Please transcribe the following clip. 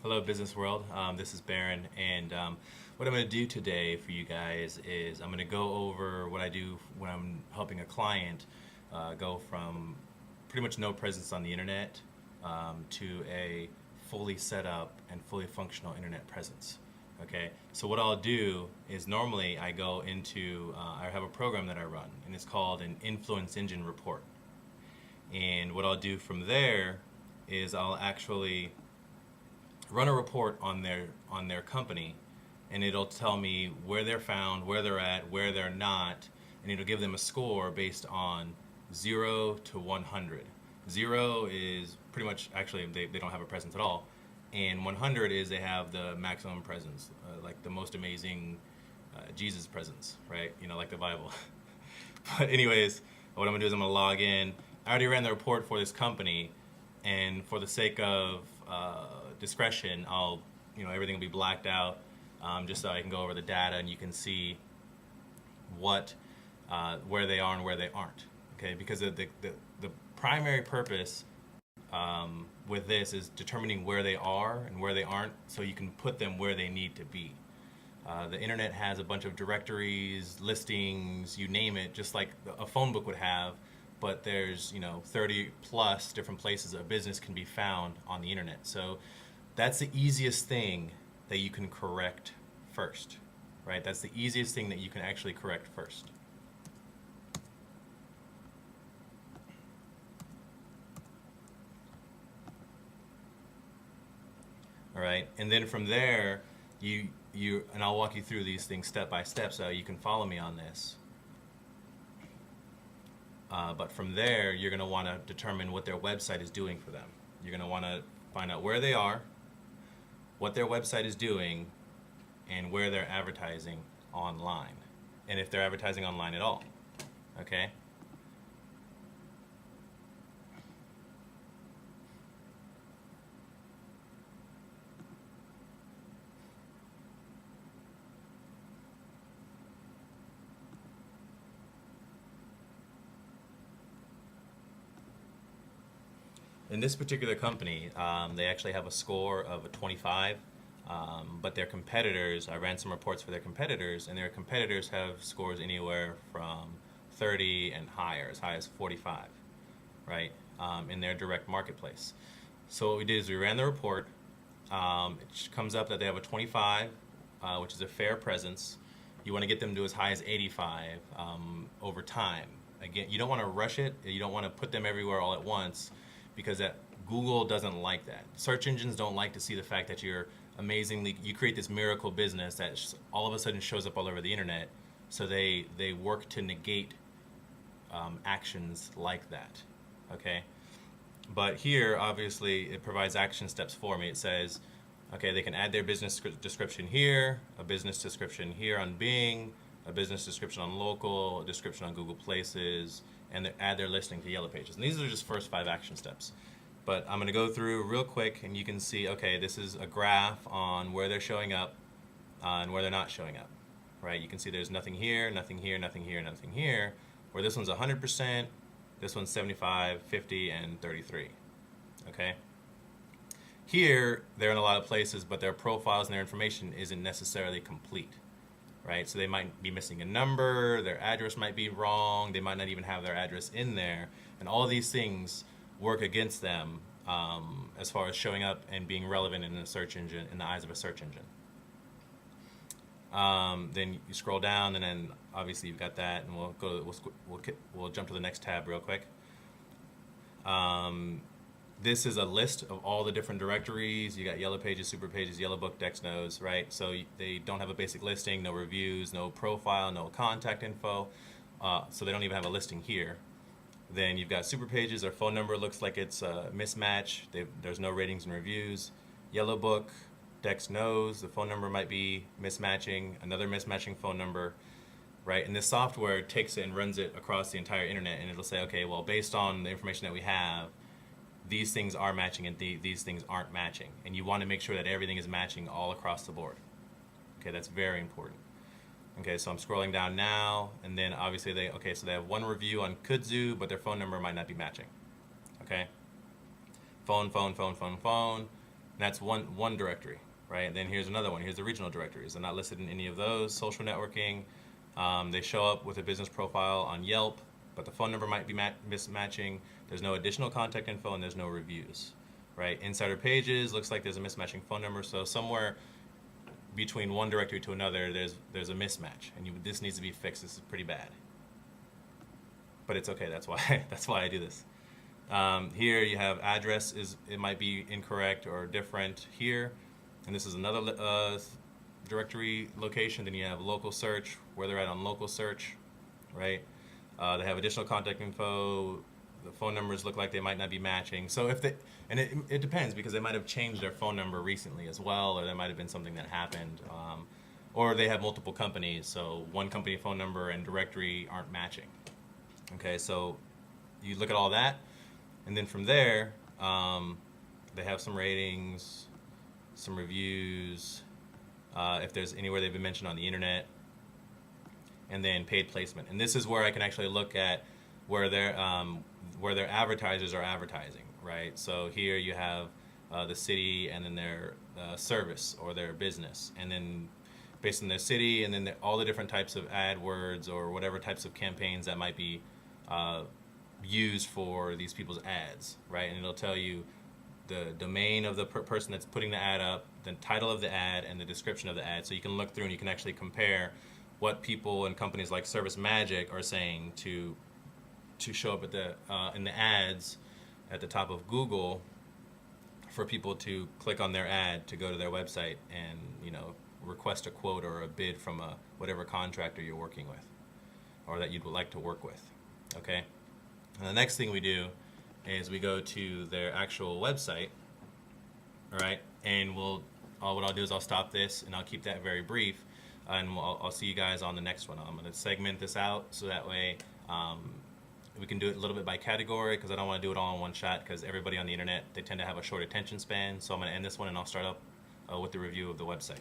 Hello, business world. This is Baron, and what I'm going to do today for you guys is I'm going to go over what I do when I'm helping a client go from pretty much no presence on the internet to a fully set up and fully functional internet presence. Okay, so what I'll do is normally I go into I have a program that I run, and it's called an influence engine report. And what I'll do from there is I'll actually run a report on their company, and it'll tell me where they're found, where they're at, where they're not, and it'll give them a score based on 0 to 100. 0 is pretty much actually they don't have a presence at all, and 100 is they have the maximum presence, like the most amazing Jesus presence, right? You know, like the Bible. But anyways, what I'm gonna do is I'm gonna log in. I already ran the report for this company, and for the sake of discretion, I'll, everything will be blacked out, just so I can go over the data and you can see what, where they are and where they aren't. Okay, because the primary purpose with this is determining where they are and where they aren't, so you can put them where they need to be. The internet has a bunch of directories, listings, you name it, just like a phone book would have, but there's 30 plus different places a business can be found on the internet. So that's the easiest thing that you can correct first, right? That's the easiest thing that you can actually correct first. All right, and then from there, and I'll walk you through these things step by step so you can follow me on this. But from there, you're going to want to determine what their website is doing for them. You're going to want to find out where they are, what their website is doing, and where they're advertising online, and if they're advertising online at all. Okay? In this particular company, they actually have a score of a 25, but their competitors, I ran some reports for their competitors, and their competitors have scores anywhere from 30 and higher, as high as 45, right, in their direct marketplace. So what we did is we ran the report. It comes up that they have a 25, which is a fair presence. You want to get them to as high as 85 over time. Again, you don't want to rush it. You don't want to put them everywhere all at once, because Google doesn't like that. Search engines don't like to see the fact that you create this miracle business that all of a sudden shows up all over the internet. So they work to negate actions like that. Okay, but here obviously it provides action steps for me. It says, okay, they can add their business description here, a business description here on Bing, a business description on local, a description on Google Places, and add their listing to Yellow Pages. And these are just first 5 action steps. But I'm going to go through real quick, and you can see, okay, this is a graph on where they're showing up and where they're not showing up, right? You can see there's nothing here, nothing here, nothing here, nothing here, where this one's 100%, this one's 75, 50, and 33, okay? Here, they're in a lot of places, but their profiles and their information isn't necessarily complete. Right? So they might be missing a number, their address might be wrong, they might not even have their address in there, and all of these things work against them as far as showing up and being relevant in a search engine, in the eyes of a search engine. Then you scroll down, and then obviously you've got that, and we'll jump to the next tab real quick. This is a list of all the different directories. You got Yellow Pages, Super Pages, Yellow Book, DexKnows, right? So they don't have a basic listing, no reviews, no profile, no contact info. So they don't even have a listing here. Then you've got Super Pages. Their phone number looks like it's a mismatch. There's no ratings and reviews. Yellow Book, DexKnows, the phone number might be mismatching, another mismatching phone number, right? And this software takes it and runs it across the entire internet, and it'll say, okay, well, based on the information that we have, these things are matching and these things aren't matching. And you want to make sure that everything is matching all across the board. Okay, that's very important. Okay, so I'm scrolling down now, and then obviously they have one review on Kudzu, but their phone number might not be matching. Okay, phone. that's one directory, right? And then here's another one. Here's the regional directories. They're not listed in any of those. Social networking, they show up with a business profile on Yelp, but the phone number might be mismatching. There's no additional contact info, and there's no reviews, right? Insider pages, looks like there's a mismatching phone number. So somewhere between one directory to another, there's a mismatch, and this needs to be fixed. This is pretty bad, but it's okay. That's why that's why I do this. Here you have address, it might be incorrect or different here, and this is another directory location. Then you have local search, where they're at on local search, right? They have additional contact info. The phone numbers look like they might not be matching. So it depends, because they might have changed their phone number recently as well, or there might have been something that happened, or they have multiple companies, so one company phone number and directory aren't matching. Okay, so you look at all that, and then from there, they have some ratings, some reviews, if there's anywhere they've been mentioned on the internet, and then paid placement. And this is where I can actually look at where their advertisers are advertising, right? So here you have the city, and then their service or their business, and then based on their city, and then all the different types of AdWords or whatever types of campaigns that might be used for these people's ads, right? And it'll tell you the domain of the person that's putting the ad up, the title of the ad, and the description of the ad. So you can look through and you can actually compare what people and companies like Service Magic are saying to show up at the in the ads at the top of Google for people to click on their ad to go to their website and, you know, request a quote or a bid from whatever contractor you're working with or that you'd like to work with. Okay, and the next thing we do is we go to their actual website. All right, and what I'll do is I'll stop this and I'll keep that very brief, and I'll see you guys on the next one. I'm going to segment this out so that way we can do it a little bit by category, because I don't want to do it all in one shot, because everybody on the internet, they tend to have a short attention span. So I'm going to end this one and I'll start up with the review of the website.